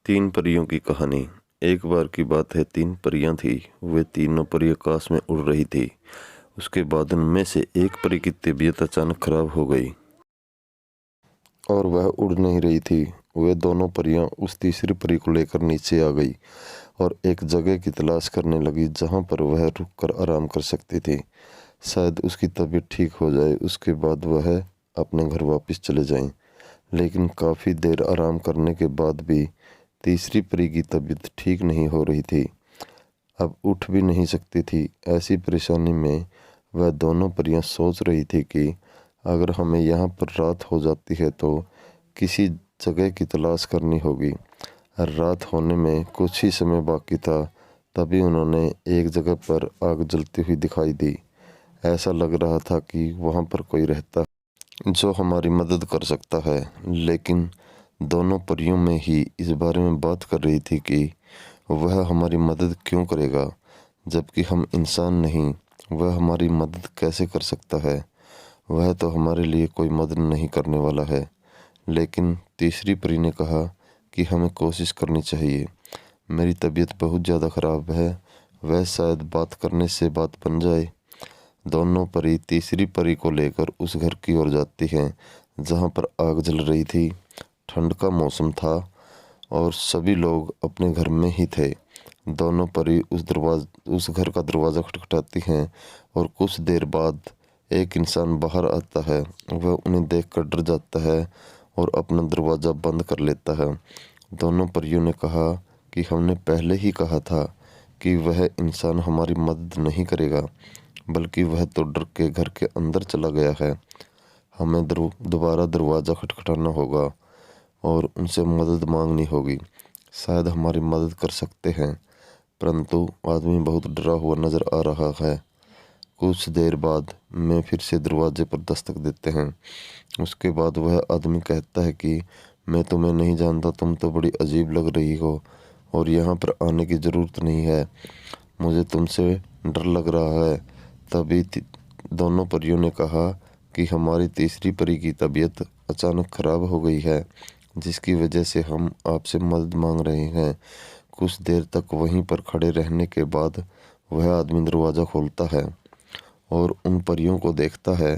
तीन परियों की कहानी। एक बार की बात है, तीन परियां थी। वे तीनों परी आकाश में उड़ रही थी। उसके बाद उनमें से एक परी की तबीयत अचानक खराब हो गई और वह उड़ नहीं रही थी। वे दोनों परियां उस तीसरी परी को लेकर नीचे आ गई और एक जगह की तलाश करने लगी जहां पर वह रुककर आराम कर सकती थी। शायद उसकी तबीयत ठीक हो जाए, उसके बाद वह अपने घर वापस चले जाएं। लेकिन काफ़ी देर आराम करने के बाद भी तीसरी परी की तबीयत ठीक नहीं हो रही थी। अब उठ भी नहीं सकती थी। ऐसी परेशानी में वह दोनों परियां सोच रही थी कि अगर हमें यहाँ पर रात हो जाती है तो किसी जगह की तलाश करनी होगी। रात होने में कुछ ही समय बाकी था, तभी उन्होंने एक जगह पर आग जलती हुई दिखाई दी। ऐसा लग रहा था कि वहाँ पर कोई रहता जो हमारी मदद कर सकता है। लेकिन दोनों परियों में ही इस बारे में बात कर रही थी कि वह हमारी मदद क्यों करेगा, जबकि हम इंसान नहीं। वह हमारी मदद कैसे कर सकता है? वह तो हमारे लिए कोई मदद नहीं करने वाला है। लेकिन तीसरी परी ने कहा कि हमें कोशिश करनी चाहिए। मेरी तबीयत बहुत ज़्यादा ख़राब है, वह शायद बात करने से बात बन जाए। दोनों परी तीसरी परी को लेकर उस घर की ओर जाती हैं जहाँ पर आग जल रही थी। ठंड का मौसम था और सभी लोग अपने घर में ही थे। दोनों परी उस घर का दरवाज़ा खटखटाती हैं और कुछ देर बाद एक इंसान बाहर आता है। वह उन्हें देखकर डर जाता है और अपना दरवाज़ा बंद कर लेता है। दोनों परियों ने कहा कि हमने पहले ही कहा था कि वह इंसान हमारी मदद नहीं करेगा, बल्कि वह तो डर के घर के अंदर चला गया है। हमें दोबारा दरवाज़ा खटखटाना होगा और उनसे मदद मांगनी होगी। शायद हमारी मदद कर सकते हैं। परंतु आदमी बहुत डरा हुआ नज़र आ रहा है। कुछ देर बाद मैं फिर से दरवाजे पर दस्तक देते हैं। उसके बाद वह आदमी कहता है कि मैं तुम्हें नहीं जानता, तुम तो बड़ी अजीब लग रही हो और यहाँ पर आने की ज़रूरत नहीं है। मुझे तुमसे डर लग रहा है। तभी दोनों परियों ने कहा कि हमारी तीसरी परी की तबीयत अचानक ख़राब हो गई है, जिसकी वजह से हम आपसे मदद मांग रहे हैं। कुछ देर तक वहीं पर खड़े रहने के बाद वह आदमी दरवाज़ा खोलता है और उन परियों को देखता है।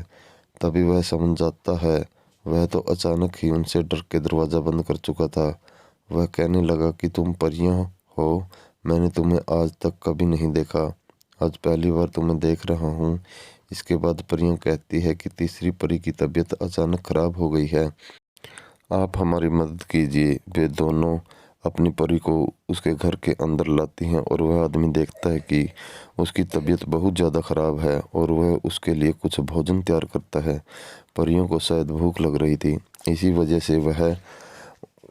तभी वह समझ जाता है वह तो अचानक ही उनसे डर के दरवाज़ा बंद कर चुका था। वह कहने लगा कि तुम परियां हो, मैंने तुम्हें आज तक कभी नहीं देखा, आज पहली बार तुम्हें देख रहा हूँ। इसके बाद परियां कहती है कि तीसरी परी की तबीयत अचानक ख़राब हो गई है, आप हमारी मदद कीजिए। वे दोनों अपनी परी को उसके घर के अंदर लाती हैं और वह आदमी देखता है कि उसकी तबीयत बहुत ज़्यादा ख़राब है और वह उसके लिए कुछ भोजन तैयार करता है। परियों को शायद भूख लग रही थी, इसी वजह से वह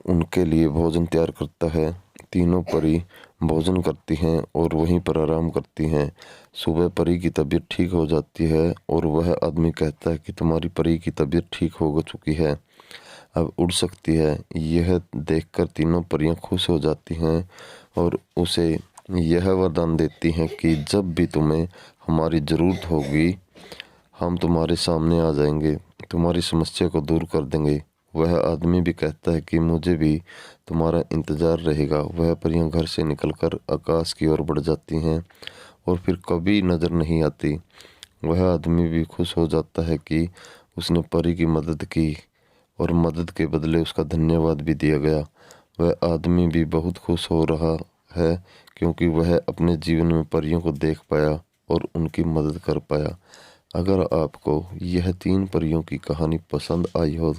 उनके लिए भोजन तैयार करता है। तीनों परी भोजन करती हैं और वहीं पर आराम करती हैं। सुबह परी की तबीयत ठीक हो जाती है और वह आदमी कहता है कि तुम्हारी परी की तबीयत ठीक हो चुकी है, अब उड़ सकती है। यह देखकर तीनों परियां खुश हो जाती हैं और उसे यह वरदान देती हैं कि जब भी तुम्हें हमारी ज़रूरत होगी, हम तुम्हारे सामने आ जाएंगे, तुम्हारी समस्या को दूर कर देंगे। वह आदमी भी कहता है कि मुझे भी तुम्हारा इंतज़ार रहेगा। वह परियां घर से निकलकर आकाश की ओर बढ़ जाती हैं और फिर कभी नज़र नहीं आती। वह आदमी भी खुश हो जाता है कि उसने परी की मदद की और मदद के बदले उसका धन्यवाद भी दिया गया। वह आदमी भी बहुत खुश हो रहा है क्योंकि वह अपने जीवन में परियों को देख पाया और उनकी मदद कर पाया। अगर आपको यह तीन परियों की कहानी पसंद आई हो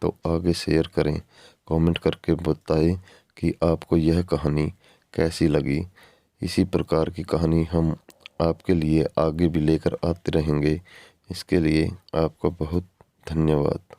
तो आगे शेयर करें, कमेंट करके बताएं कि आपको यह कहानी कैसी लगी। इसी प्रकार की कहानी हम आपके लिए आगे भी लेकर आते रहेंगे। इसके लिए आपका बहुत धन्यवाद।